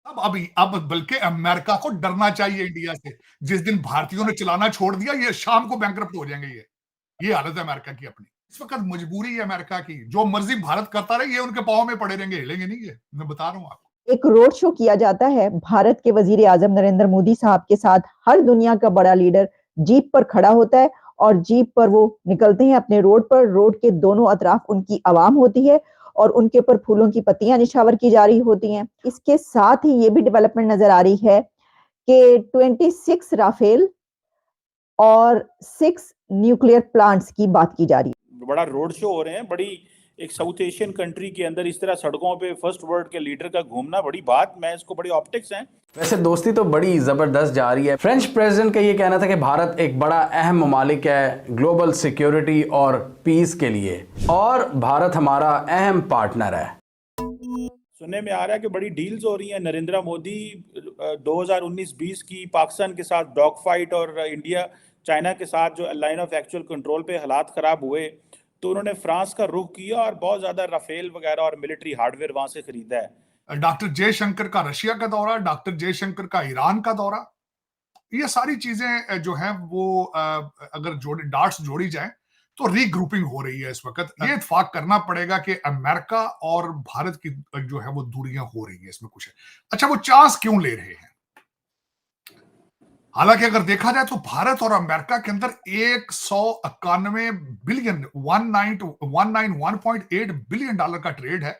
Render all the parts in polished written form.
अब बल्कि अमेरिका को डरना चाहिए इंडिया से। जिस दिन भारतीयों ने चलाना छोड़ दिया, ये शाम को बैंकरप्ट हो जाएंगे। ये हालत है अमेरिका की अपनी। इस वक्त मजबूरी है अमेरिका की, जो मर्जी भारत करता रहे, ये उनके पांव में पड़े रहेंगे, हिलेंगे नहीं। ये मैं बता रहा हूं आपको। एक रोड शो किया जाता है भारत के वजीर आजम नरेंद्र मोदी साहब के साथ। हर दुनिया का बड़ा लीडर जीप पर खड़ा होता है और जीप पर वो निकलते हैं अपने रोड पर। रोड के दोनों अतराफ उनकी आवाम होती है और उनके ऊपर फूलों की पत्तियां निछावर की जा रही होती हैं। इसके साथ ही ये भी डेवलपमेंट नजर आ रही है कि 26 राफेल और 6 न्यूक्लियर प्लांट्स की बात की जा रही है। बड़ा रोड शो हो रहे हैं, बड़ी एक साउथ एशियन कंट्री के अंदर इस तरह सड़कों पे फर्स्ट वर्ल्ड के लीडर का घूमना बड़ी बात, मैं इसको बड़ी ऑप्टिक्स हैं। वैसे दोस्ती तो बड़ी जबरदस्त जा रही है। फ्रेंच प्रेसिडेंट का ये कहना था कि भारत एक बड़ा अहम ममालिक है ग्लोबल सिक्योरिटी और पीस के लिए, और भारत हमारा अहम पार्टनर है। सुनने में आ रहा है कि बड़ी डील्स हो रही हैं। नरेंद्र मोदी 2019-20 की पाकिस्तान के साथ डॉग फाइट और इंडिया चाइना के साथ जो लाइन ऑफ एक्चुअल कंट्रोल पे हालात खराब हुए, तो उन्होंने फ्रांस का रुख किया और बहुत ज्यादा राफेल वगैरह और मिलिट्री हार्डवेयर वहां से खरीदा है। डॉक्टर जयशंकर का रशिया का दौरा, डॉक्टर जयशंकर का ईरान का दौरा, ये सारी चीजें जो हैं वो अगर डार्ट्स जोड़ी जाए तो रीग्रुपिंग हो रही है इस वक्त। ये इत्फाक करना पड़ेगा कि अमेरिका और भारत की जो है वो दूरियां हो रही है, इसमें कुछ है। अच्छा, वो चांस क्यों ले रहे हैं? हालांकि अगर देखा जाए तो भारत और अमेरिका के अंदर 191 बिलियन 191.8 बिलियन डॉलर का ट्रेड है,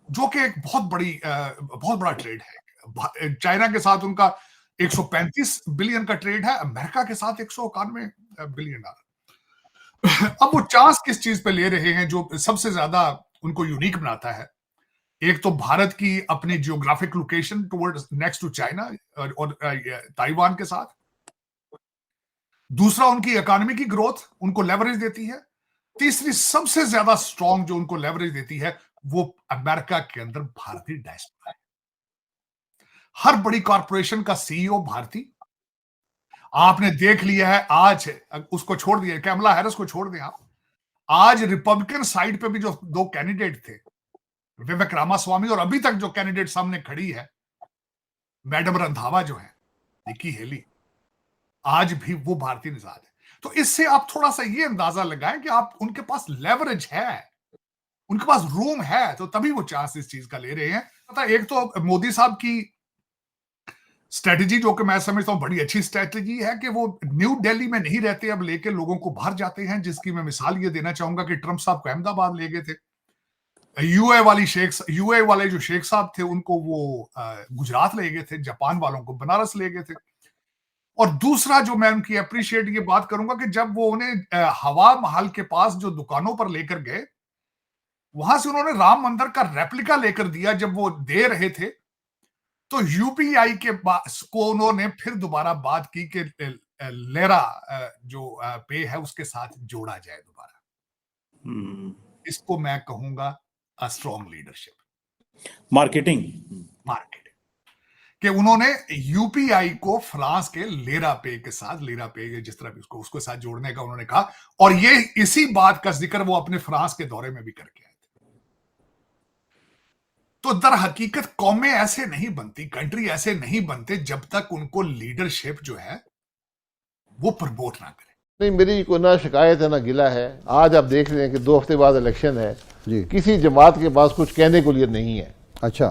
जो कि एक बहुत बड़ा ट्रेड है। चाइना के साथ उनका 135 बिलियन का ट्रेड है, अमेरिका के साथ 191 बिलियन डॉलर। अब वो चांस किस चीज पे ले रहे हैं जो सबसे ज्यादा उनको यूनिक बनाता है? एक तो भारत की अपनी geographic location towards next to China और ताइवान के साथ। दूसरा, उनकी इकोनॉमी की ग्रोथ उनको लेवरेज देती है। तीसरी सबसे ज्यादा स्ट्रॉन्ग जो उनको लेवरेज देती है वो अमेरिका के अंदर भारतीय डायस्पोरा है। हर बड़ी कॉरपोरेशन का सीईओ भारतीय। आपने देख लिया है आज, उसको छोड़ दिया, कैमला हैरिस को छोड़ दें आप, आज रिपब्लिकन साइड पे भी जो 2 कैंडिडेट थे, विवेक रामास्वामी, और अभी तक जो कैंडिडेट सामने खड़ी है मैडम रंधावा जो है, निकी हेली, आज भी वो भारतीय निजात है। तो इससे आप थोड़ा सा ये अंदाजा लगाएं कि आप उनके पास लेवरेज है, उनके पास रूम है, तो तभी वो चांस इस चीज का ले रहे हैं। पता, एक तो मोदी साहब की स्ट्रेटेजी जो कि मैं समझता हूं बड़ी अच्छी स्ट्रेटेजी है कि वो न्यू दिल्ली में नहीं रहते, अब लेके लोगों को बाहर जाते हैं, जिसकी मैं मिसाल ये देना चाहूंगा कि ट्रंप साहब को अहमदाबाद ले गए थे। यूए वाले जो शेख साहब थे उनको वो गुजरात ले गए थे, जापान वालों को बनारस ले गए थे। और दूसरा जो मैं उनकी अप्रिशिएट ये बात करूंगा कि जब वो उन्हें हवा महल के पास जो दुकानों पर लेकर गए, वहां से उन्होंने राम मंदिर का रेप्लिका लेकर दिया। जब वो दे रहे थे तो यूपीआई के को उन्होंने फिर दोबारा बात की कि लेरा जो पे है उसके साथ जोड़ा जाए दोबारा। इसको मैं कहूंगा स्ट्रॉन्ग लीडरशिप, मार्केटिंग कि उन्होंने यूपीआई को फ्रांस के लेरा पे जिस तरह भी उसको साथ जोड़ने का उन्होंने कहा। और ये इसी बात का जिक्र वो अपने फ्रांस के दौरे में भी करके आए थे। तो दर हकीकत कौमें ऐसे नहीं बनती, कंट्री ऐसे नहीं बनते जब तक उनको लीडरशिप जो है वो प्रमोट ना करे। नहीं, मेरी कोई ना शिकायत है ना गिला है। आज आप देख रहे हैं कि 2 हफ्ते बाद इलेक्शन है जी, किसी जमात के पास कुछ कहने को लिए नहीं है। अच्छा,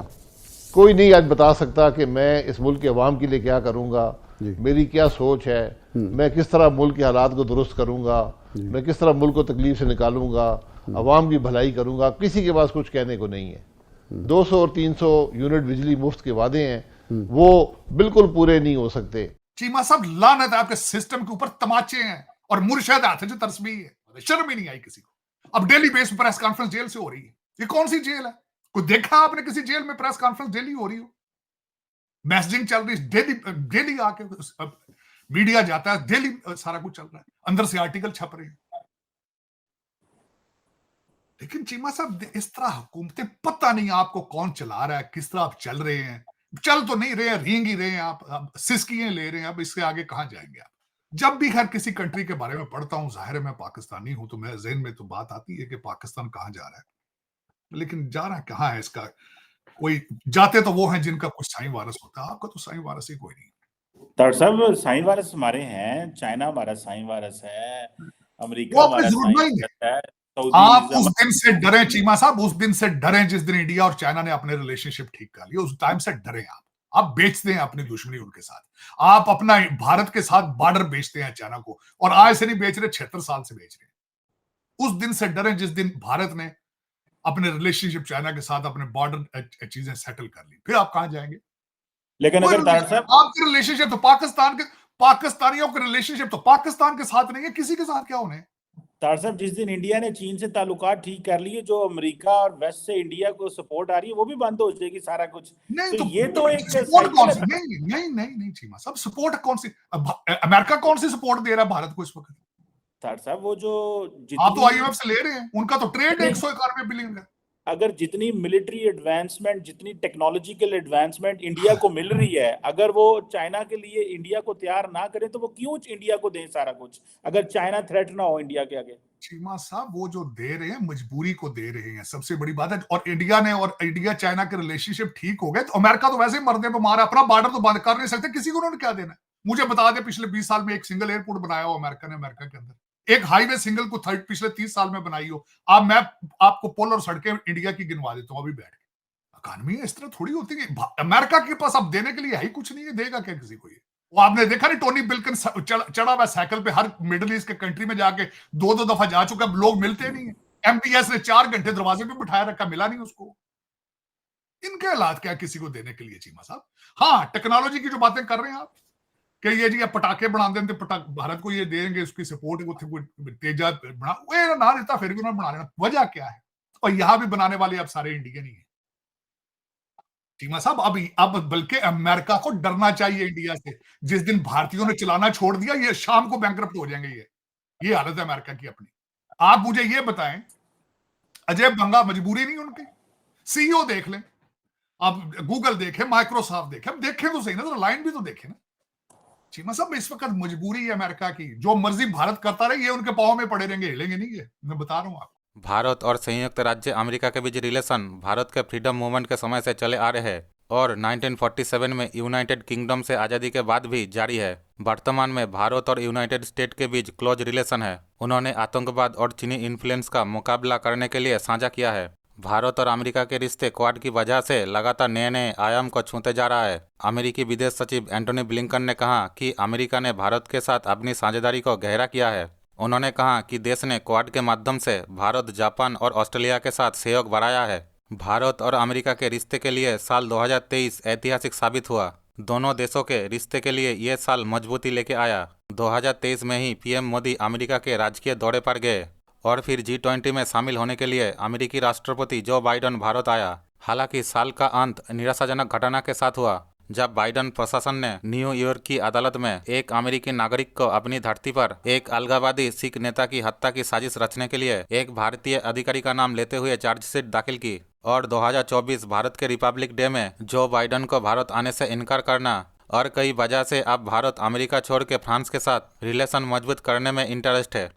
कोई नहीं आज बता सकता कि मैं इस मुल्क के अवाम के लिए क्या करूंगा, मेरी क्या सोच है, मैं किस तरह मुल्क के हालात को दुरुस्त करूंगा, मैं किस तरह मुल्क को तकलीफ से निकालूंगा, अवाम की भलाई करूंगा। किसी के पास कुछ कहने को नहीं है। 200 और 300 यूनिट बिजली मुफ्त के वादे हैं, वो बिल्कुल पूरे नहीं हो सकते। चीमा साहब, लानत है आपके सिस्टम के ऊपर, तमाचे हैं और मुर्शद हाथ जो तरसबी है, शर्म ही नहीं आई किसी को। अब daily base press conference jail से हो रही है। ये कौन सी जेल है? कोई देखा आपने किसी जेल में प्रेस कॉन्फ्रेंस डेली हो रही हो? मैसेजिंग चल रही है डेली आके मीडिया जाता है, डेली सारा कुछ चल रहा है, अंदर से आर्टिकल छप रहे हैं। लेकिन चीमा साहब, इस तरह हुकूमतें, पता नहीं आपको कौन चला रहा है, किस तरह आप चल रहे हैं। चल तो नहीं रहे हैं, रेंग ही रहे हैं आप, सिस्कियां ले रहे हैं। अब इससे आगे कहां जाएंगे आप? जब भी हर किसी कंट्री के बारे में पढ़ता हूं, जाहिर है मैं पाकिस्तानी हूं, तो मेरे ज़हन में तो बात आती है कि पाकिस्तान कहां जा रहा है। लेकिन जा रहा कहां है इसका कोई जाते तो वो हैं जिनका कुछ साई वारस होता है, आपका तो साई वारस ही कोई नहीं। डॉक्टर साहब, साई वारस हमारे हैं, चाइना हमारा साई वारस है, वो अमेरिका अपनी हमारा जरूरत साई नहीं है। वारस है, आप सऊदीज उस हमारा दिन से डरे चीमा साहब, उस दिन से डरे जिस दिन इंडिया और चाइना ने अपने रिलेशनशिप ठीक कर लिए, उस टाइम से डरे आप बेचते हैं अपनी दुश्मनी उनके साथ। आप अपना भारत के साथ बॉर्डर बेचते हैं चाइना को, और आज से नहीं बेच रहे, 76 साल से बेच रहे हैं। उस दिन से डरे जिस दिन भारत ने अपने रिलेशनशिप चाइना के साथ अपने बॉर्डर चीजें सेटल कर ली, फिर आप कहां जाएंगे? लेकिन अगर डॉक्टर साहब आपके रिलेशनशिप तो पाकिस्तानियों के रिलेशनशिप तो पाकिस्तान के साथ नहीं है, किसी के साथ क्या होने? डॉक्टर साहब, जिस दिन इंडिया ने चीन से ताल्लुकात ठीक कर लिए, जो अमेरिका और वेस्ट से इंडिया को सपोर्ट आ रही है, वो भी बंद हो जाएगी सारा कुछ। नहीं तो तो ये तो एक सपोर्ट कौन साइकिल सी? है। नहीं नहीं नहीं नहीं चीमा साहब, सपोर्ट कौन सी? अमेरिका कौन सी सपोर्ट दे रहा है भारत को इस वक्त? डॉक्टर साहब, वो जो आप तो जितनी आईएमएफ से ले रहे हैं, उनका तो ट्रेड 191 बिलियन है। अगर जितनी मिलिट्री एडवांसमेंट, जितनी टेक्नोलॉजिकल एडवांसमेंट इंडिया को मिल रही है, अगर वो चाइना के लिए इंडिया को तैयार ना करें, तो वो क्यों इंडिया को दें सारा कुछ, अगर चाइना थ्रेट ना हो इंडिया के आगे? चीमा साहब, वो जो दे रहे हैं मजबूरी को दे रहे हैं, सबसे बड़ी बात है। और इंडिया चाइना के रिलेशनशिप ठीक हो गए तो अमेरिका तो वैसे ही मरने पे मारा, अपना बॉर्डर तो बंद कर नहीं सकते, किसी को उन्होंने क्या देना? मुझे बता दे, पिछले 20 साल में एक सिंगल एयरपोर्ट बनाया हो अमेरिका ने, अमेरिका के अंदर एक हाईवे सिंगल को पिछले 30 साल में बनाई हो? आप मैं आपको पुल और सड़कें इंडिया की गिनवा देता हूं अभी बैठ के। इकॉनमी इस तरह थोड़ी होती है। अमेरिका के पास अब देने के लिए है ही कुछ नहीं है, देगा क्या किसी को? ये वो आपने देखा नहीं, टोनी बिल्किन चढ़ा हुआ साइकिल पे हर मिडिल ईस्ट के कंट्री में जाके 2-2 दफा जा चुका, लोग मिलते नहीं है। एमपीएस ने 4 घंटे दरवाजे पे बिठाया रखा, मिला नहीं उसको। इनके हालात क्या किसी को देने के लिए चीमा साहब? हाँ, टेक्नोलॉजी की जो बातें कर रहे हैं आप कि ये जी पटाखे बना देते, भारत को ये देंगे, उसकी सपोर्ट को तेजा बना, वो ना देता फिर भी उन्होंने बना लेना। वजह क्या है? और यहां भी बनाने वाले अब सारे इंडियन ही है चीमा साहब। अब बल्कि अमेरिका को डरना चाहिए इंडिया से। जिस दिन भारतीयों ने चलाना छोड़ दिया, ये शाम को बैंकरप्ट हो जाएंगे। ये हालत है अमेरिका की अपनी। आप मुझे ये बताएं, अजय बंगा मजबूरी नहीं उनकी? सीईओ देख लें, आप गूगल देखें, माइक्रोसॉफ्ट देखें, अब देखें तो सही ना, तो लाइन भी तो देखें ना चीमा साहब। इस वक्त मजबूरी है अमेरिका की, जो मर्जी भारत करता रहे, ये उनके पांव में पड़े रहेंगे, हिलेंगे नहीं। ये मैं बता रहा हूं आपको। भारत और संयुक्त राज्य अमेरिका के बीच रिलेशन भारत के फ्रीडम मूवमेंट के समय से चले आ रहे हैं और 1947 में यूनाइटेड किंगडम से आज़ादी के बाद भी जारी है। वर्तमान में भारत और यूनाइटेड स्टेट के बीच क्लोज रिलेशन है। उन्होंने आतंकवाद और चीनी इन्फ्लुएंस का मुकाबला करने के लिए साझा किया है। भारत और अमेरिका के रिश्ते क्वाड की वजह से लगातार नए नए आयाम को छूते जा रहा है। अमेरिकी विदेश सचिव एंटोनी ब्लिंकन ने कहा कि अमेरिका ने भारत के साथ अपनी साझेदारी को गहरा किया है। उन्होंने कहा कि देश ने क्वाड के माध्यम से भारत, जापान और ऑस्ट्रेलिया के साथ सहयोग बढ़ाया है। भारत और अमेरिका के रिश्ते के लिए साल 2023 ऐतिहासिक साबित हुआ। दोनों देशों के रिश्ते के लिए ये साल मजबूती लेके आया। 2023 में ही पीएम मोदी अमेरिका के राजकीय दौरे पर गए और फिर G20 में शामिल होने के लिए अमेरिकी राष्ट्रपति जो बाइडन भारत आया। हालांकि साल का अंत निराशाजनक घटना के साथ हुआ, जब बाइडन प्रशासन ने न्यूयॉर्क की अदालत में एक अमेरिकी नागरिक को अपनी धरती पर एक अलगाववादी सिख नेता की हत्या की साजिश रचने के लिए एक भारतीय अधिकारी का नाम लेते हुए चार्जशीट दाखिल की। और 2024 भारत के रिपब्लिक डे में जो बाइडन को भारत आने से इनकार करना और कई वजह से अब भारत अमेरिका छोड़ के फ्रांस के साथ रिलेशन मजबूत करने में इंटरेस्ट है।